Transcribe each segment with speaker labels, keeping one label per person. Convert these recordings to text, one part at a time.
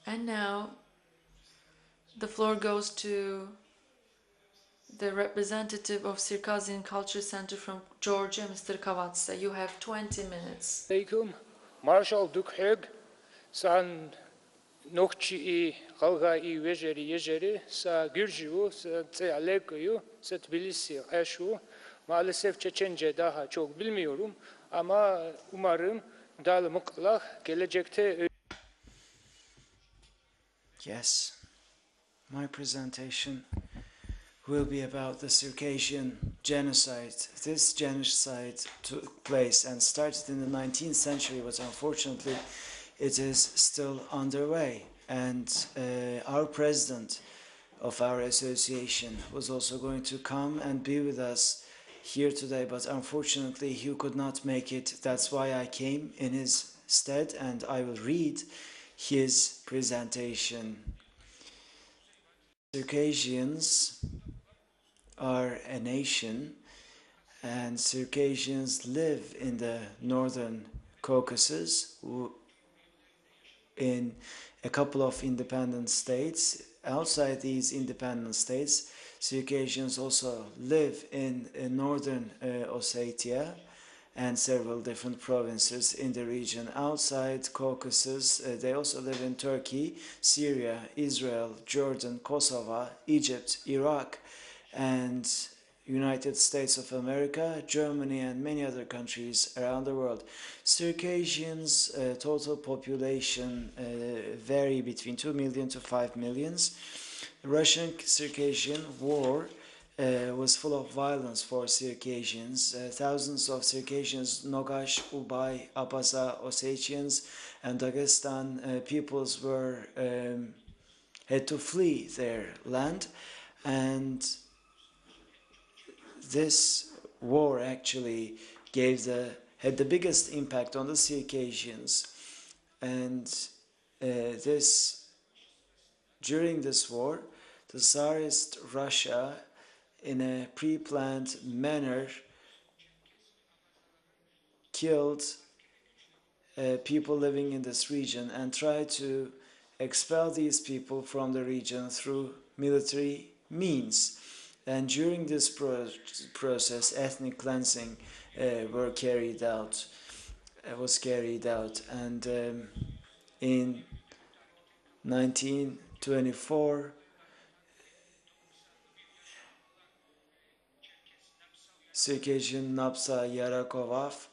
Speaker 1: And now the floor goes to the representative of Circasian Culture Center from Georgia, Mr. Kvahadze. You have 20 minutes.
Speaker 2: Alaikum, Marshal Dukheg, San Nokchi Kalga Vejeri Yejeri, Sa Gürcü, Sa Alekuyu, Sa Tbilisi Eşu, maalesef Çeçence daha çok bilmiyorum ama umarım Dalmıklah gelecekte.
Speaker 3: Yes, my presentation will be about the Circassian genocide. This genocide took place and started in the 19th century, but unfortunately it is still underway. And our president of our association was also going to come and be with us here today, but unfortunately he could not make it. That's why I came in his stead, and I will read his presentation. Circassians are a nation, and Circassians live in the northern Caucasus in a couple of independent states. Outside these independent states, Circassians also live in northern Ossetia and several different provinces in the region. Outside Caucasus, they also live in Turkey, Syria, Israel, Jordan, Kosovo, Egypt, Iraq, and United States of America, Germany, and many other countries around the world. Circassians' total population vary between 2 million to 5 million. The Russian-Circassian War was full of violence for Circassians. Thousands of Circassians, Nogash, Ubay, Abasa, Ossetians, and Dagestan peoples were had to flee their land, and this war actually had the biggest impact on the Circassians, and during this war, the Tsarist Russia, in a pre-planned manner, killed people living in this region and tried to expel these people from the region through military means. And during this process, ethnic cleansing was carried out. And in 1924, Circassian Napsa Yarakovov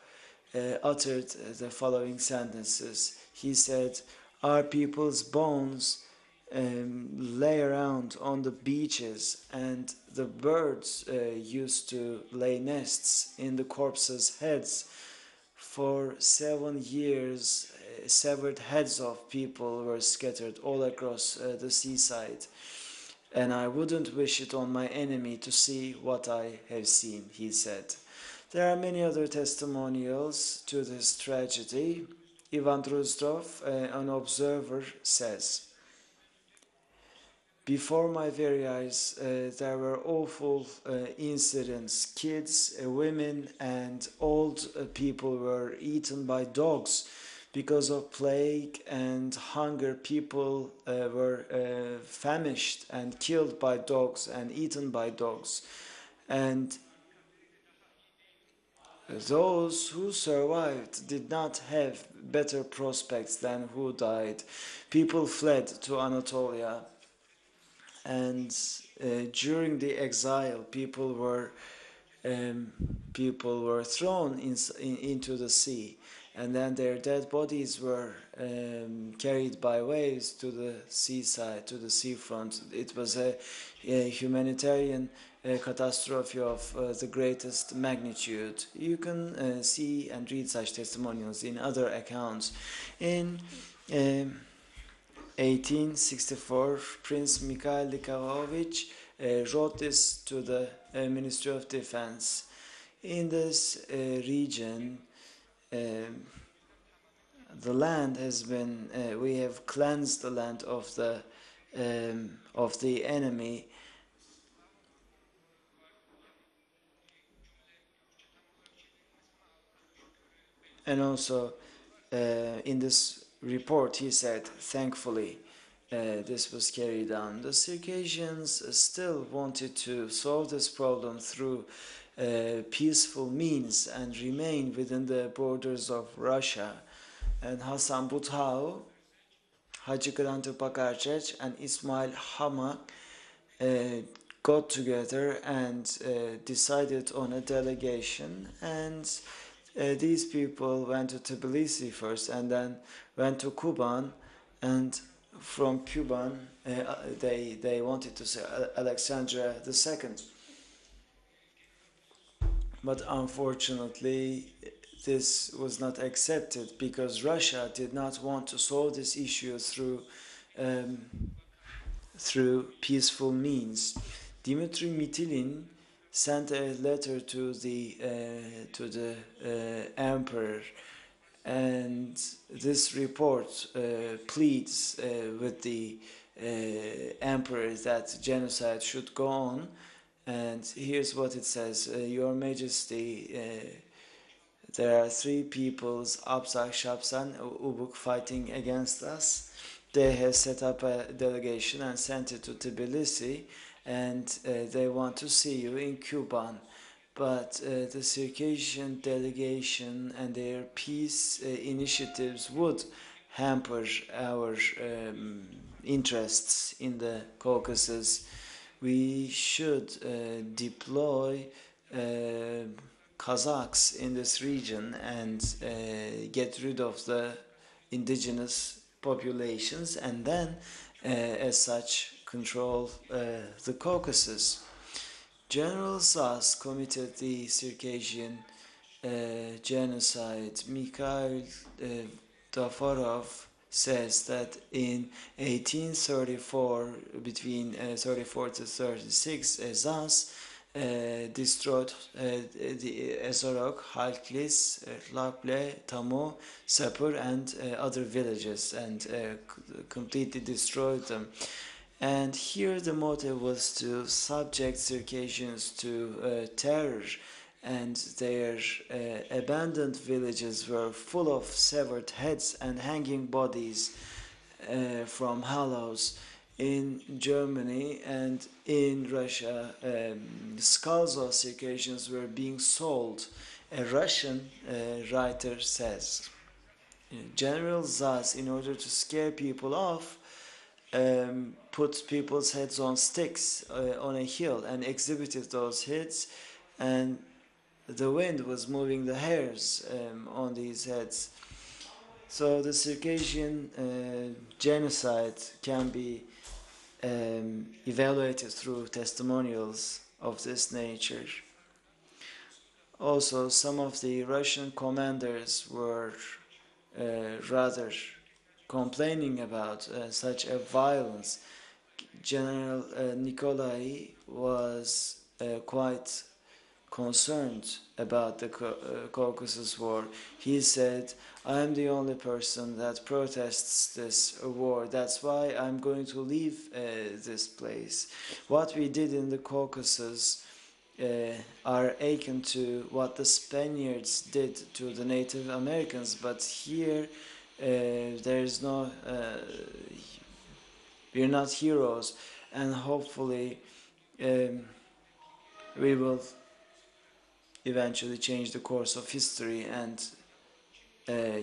Speaker 3: uttered the following sentences. He said, "Our people's bones lay around on the beaches, and the birds used to lay nests in the corpses' heads. For 7 years, severed heads of people were scattered all across the seaside, and I wouldn't wish it on my enemy to see what I have seen," he said. There are many other testimonials to this tragedy. Ivan Druzdov, an observer, says, "Before my very eyes, there were awful incidents. Kids, women, and old people were eaten by dogs. Because of plague and hunger, people were famished and killed by dogs and eaten by dogs. And those who survived did not have better prospects than who died. People fled to Anatolia, and during the exile, people were thrown into the sea, and then their dead bodies were carried by waves to the seaside, to the seafront. It was a humanitarian catastrophe of the greatest magnitude." You can see and read such testimonials in other accounts. In 1864, Prince Mikhail Nikolaevich wrote this to the Ministry of Defense. In this region, the land has been, we have cleansed the land of the enemy, and also in this report he said, "Thankfully, this was carried on. The Circassians still wanted to solve this problem through peaceful means and remain within the borders of Russia. And Hasan Buthau, Hacı Grantur Pakarchech, and Ismail Hamak got together and decided on a delegation, and these people went to Tbilisi first and then went to Kuban, and from Kuban they wanted to say Alexandra II. But unfortunately this was not accepted because Russia did not want to solve this issue through peaceful means. Dmitry Mitilin sent a letter to the emperor, and this report pleads with the emperor that genocide should go on. And here's what it says: Your Majesty, there are three peoples, Abzak, Shapsan, Ubuk, fighting against us. They have set up a delegation and sent it to Tbilisi, and they want to see you in Kuban. But the Circassian delegation and their peace initiatives would hamper our interests in the Caucasus. We should deploy Kazakhs in this region and get rid of the indigenous populations, and then as such control the Caucasus. General Sas committed the Circassian genocide. Mikhail Dafarov says that in 1834, between 34 to 36, Sas destroyed the Ezorok, Halklis, Laple, Tamo, Sapur, and other villages, and completely destroyed them. And here the motive was to subject Circassians to terror, and their abandoned villages were full of severed heads and hanging bodies from hollows. In Germany and in Russia, skulls of Circassians were being sold. A Russian writer says, General Zas, in order to scare people off, put people's heads on sticks on a hill and exhibited those heads, and the wind was moving the hairs on these heads. So the Circassian genocide can be evaluated through testimonials of this nature. Also, some of the Russian commanders were rather complaining about such a violence. General Nikolai was quite concerned about the Caucasus War. He said, I am the only person that protests this war. That's why I'm going to leave this place. What we did in the Caucasus are akin to what the Spaniards did to the Native Americans, but here there is no, we're not heroes, and hopefully we will eventually change the course of history and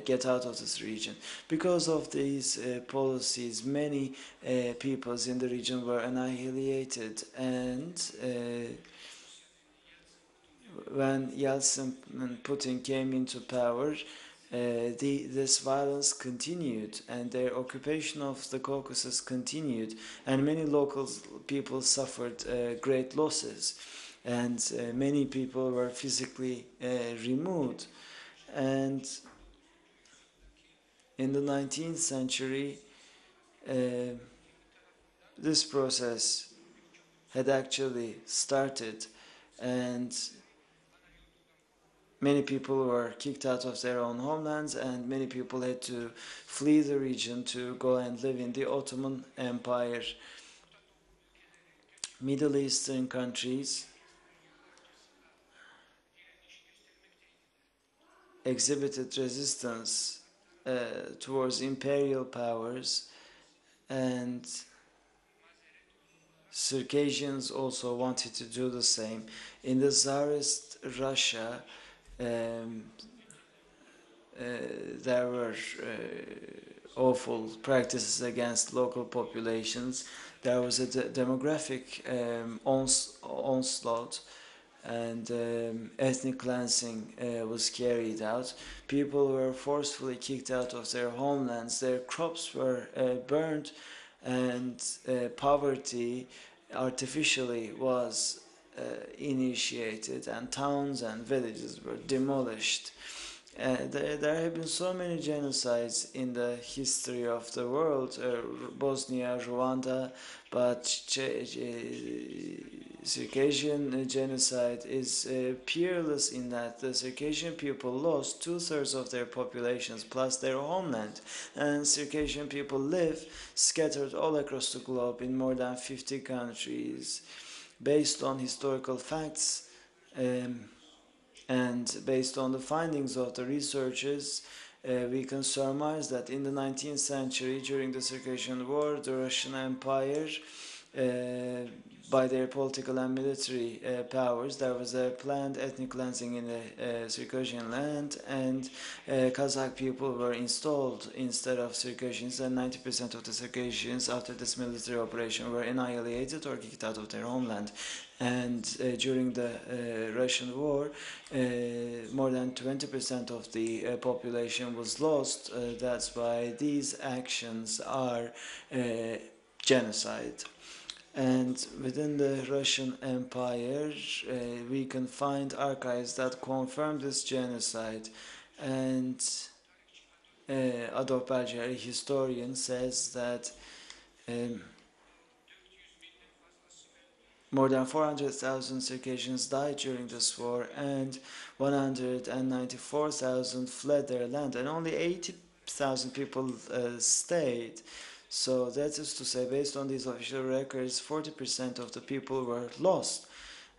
Speaker 3: get out of this region. Because of these policies, many peoples in the region were annihilated, and when Yeltsin and Putin came into power, this violence continued, and their occupation of the Caucasus continued, and many local people suffered great losses, and many people were physically removed. And in the 19th century, this process had actually started, and many people were kicked out of their own homelands, and many people had to flee the region to go and live in the Ottoman Empire. Middle Eastern countries exhibited resistance towards imperial powers, and Circassians also wanted to do the same. In the Tsarist Russia, um, there were awful practices against local populations. There was a demographic onslaught, and ethnic cleansing was carried out. People were forcefully kicked out of their homelands, their crops were burned, and poverty artificially was initiated, and towns and villages were demolished. There have been so many genocides in the history of the world, Bosnia, Rwanda, but Circassian genocide is peerless in that the Circassian people lost 2/3 of their populations plus their homeland, and Circassian people live scattered all across the globe in more than 50 countries. Based on historical facts, and based on the findings of the researchers, we can surmise that in the 19th century, during the Circassian War, the Russian Empire, by their political and military powers, there was a planned ethnic cleansing in the Circassian land, and Kazakh people were installed instead of Circassians, and 90% of the Circassians after this military operation were annihilated or kicked out of their homeland. And during the Russian war, more than 20% of the population was lost. That's why these actions are genocide. And within the Russian Empire, we can find archives that confirm this genocide. And Adolf Berger, a historian, says that more than 400,000 Circassians died during this war, and 194,000 fled their land, and only 80,000 people stayed. So that is to say, based on these official records, 40% of the people were lost.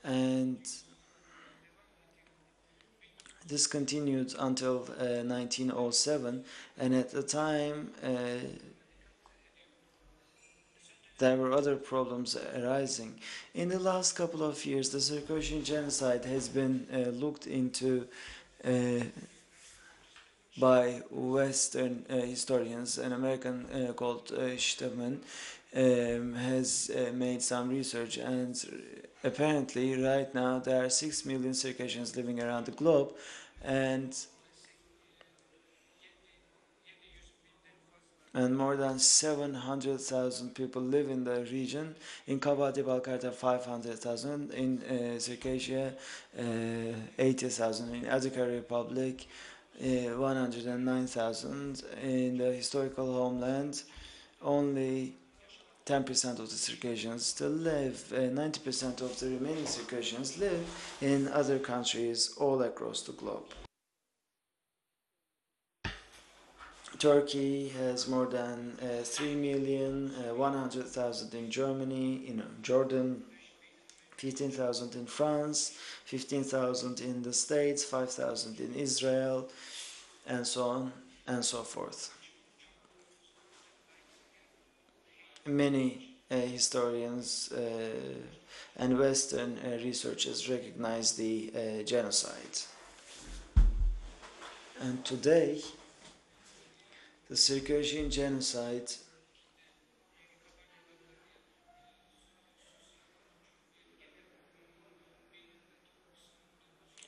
Speaker 3: And this continued until 1907, and at the time there were other problems arising. In the last couple of years, the Circassian genocide has been looked into by Western historians. An American called Stedman has made some research, and apparently right now there are 6 million Circassians living around the globe, and more than 700,000 people live in the region. In Kvahadze, Balkarta, 500,000. In Circassia, 80,000. In Azaka Republic, 109,000. In the historical homeland, only 10% of the Circassians still live. 90% of the remaining Circassians live in other countries all across the globe. Turkey has more than 3 million, 100,000 in Germany, in Jordan, 15,000 in France, 15,000 in the States, 5,000 in Israel, and so on and so forth. Many historians and Western researchers recognize the genocide. And today, the Circassian genocide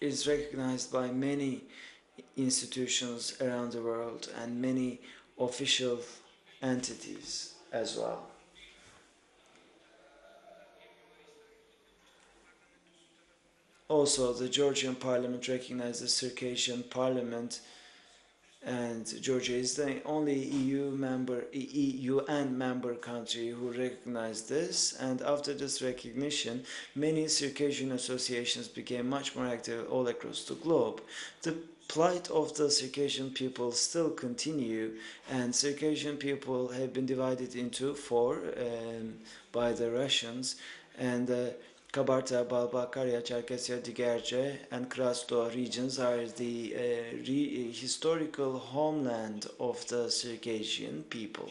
Speaker 3: is recognized by many institutions around the world and many official entities as well. Also, the Georgian parliament recognized the Circassian parliament, and Georgia is the only UN member country who recognized this. And after this recognition, many Circassian associations became much more active all across the globe. The plight of the Circassian people still continue, and Circassian people have been divided into four by the Russians, and Kabarta, Balbakarya, Circassia, Digerce, and Krasto regions are the historical homeland of the Circassian people.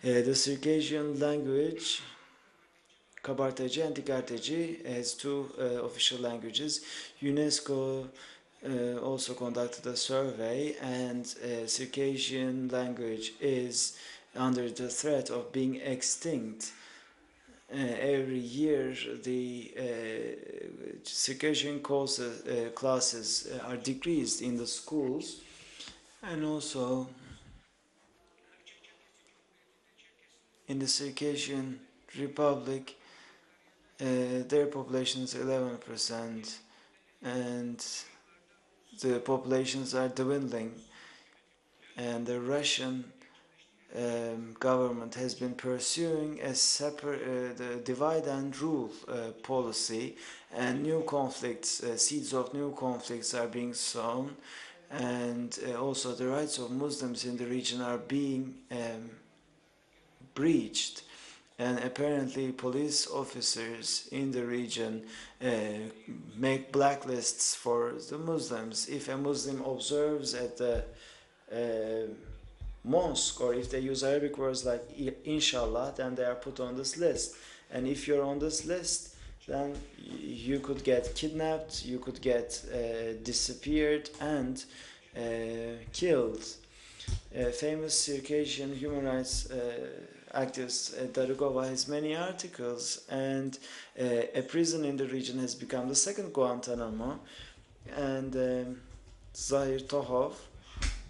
Speaker 3: The Circassian language, Kabarteci and Tikarteci, has two official languages. UNESCO also conducted a survey, and Circassian language is under the threat of being extinct. Every year, the Circassian classes are decreased in the schools, and also in the Circassian Republic, their population is 11%, and the populations are dwindling, and the Russian government has been pursuing a separate, the divide and rule policy, and new conflicts, seeds of new conflicts are being sown, and also the rights of Muslims in the region are being breached. And apparently police officers in the region make blacklists for the Muslims. If a Muslim observes at the mosque, or if they use Arabic words like inshallah, then they are put on this list. And if you're on this list, then you could get kidnapped, you could get disappeared and killed. Famous Circassian human rights activist Darugova has many articles, and a prison in the region has become the second Guantanamo, and Zahir Tohov,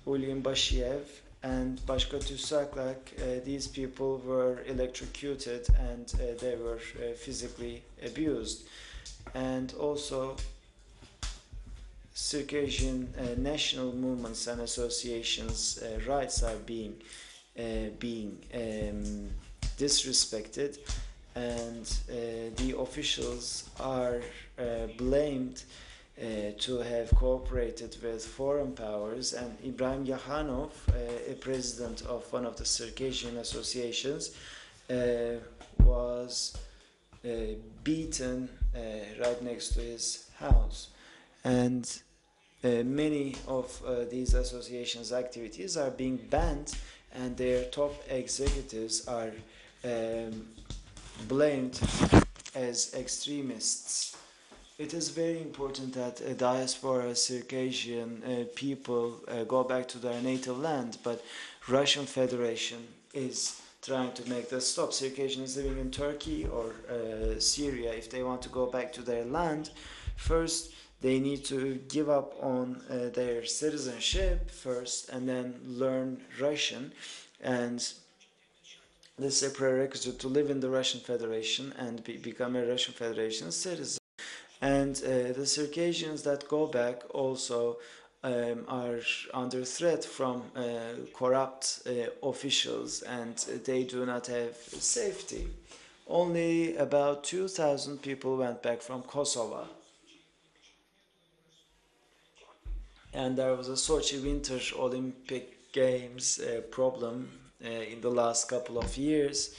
Speaker 3: Ulim Bashiev, and Bashka Tusaklak, these people were electrocuted, and they were physically abused. And also Circassian national movements and associations' rights are being disrespected, and the officials are blamed to have cooperated with foreign powers. And Ibrahim Yakhanov, a president of one of the Circassian associations, was beaten right next to his house. And many of these associations' activities are being banned, and their top executives are blamed as extremists. It is very important that diaspora Circassian people go back to their native land, but Russian Federation is trying to make this stop. Circassians living in Turkey or Syria, if they want to go back to their land, first they need to give up on their citizenship first, and then learn Russian, and this is a prerequisite to live in the Russian Federation and become a Russian Federation citizen. And the Circassians that go back also are under threat from corrupt officials, and they do not have safety. Only about 2,000 people went back from Kosovo. And there was a Sochi Winter Olympic Games problem in the last couple of years,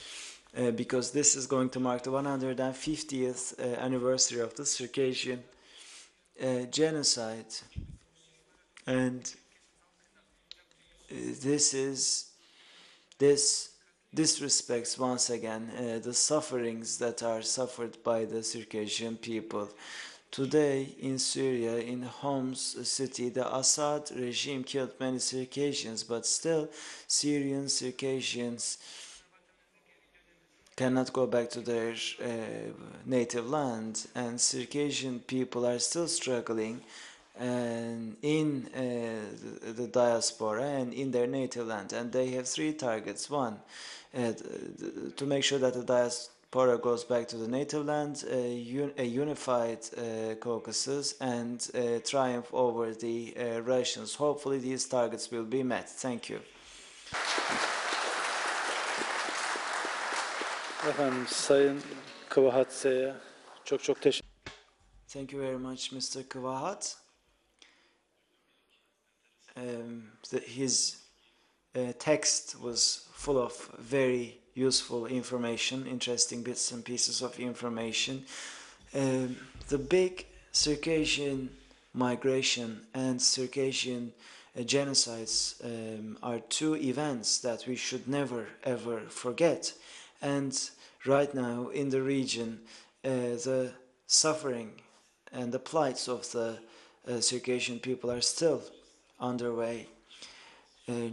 Speaker 3: because this is going to mark the 150th anniversary of the Circassian genocide. And this disrespects once again the sufferings that are suffered by the Circassian people. Today in Syria, in Homs city, the Assad regime killed many Circassians, but still Syrian Circassians cannot go back to their native land, and Circassian people are still struggling and in the diaspora and in their native land, and they have three targets. One, to make sure that the diaspora goes back to the native land, a unified Caucasus, and triumph over the Russians. Hopefully these targets will be met. Thank you.
Speaker 4: Efendim, Sayın Kvahadze'ye çok teşekkür.
Speaker 3: Thank you very much, Mr. Kvahadze. His text was full of very useful information, interesting bits and pieces of information. The big Circassian migration and Circassian genocides are two events that we should never ever forget. And right now in the region, the suffering and the plights of the Circassian people are still underway.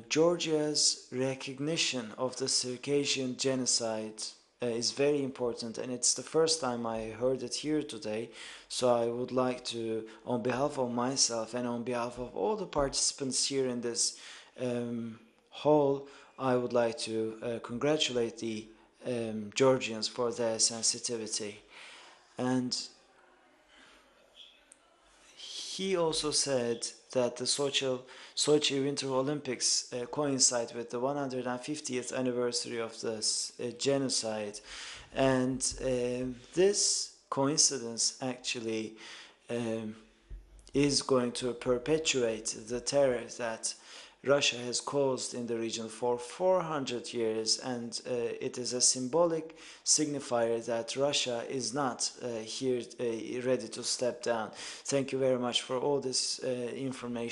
Speaker 3: Georgia's recognition of the Circassian genocide is very important, and it's the first time I heard it here today. So I would like to, on behalf of myself and on behalf of all the participants here in this hall, I would like to congratulate the Georgians for their sensitivity. And he also said that the Sochi Winter Olympics coincide with the 150th anniversary of the genocide, and this coincidence actually is going to perpetuate the terror that Russia has caused in the region for 400 years, and it is a symbolic signifier that Russia is not here ready to step down. Thank you very much for all this information.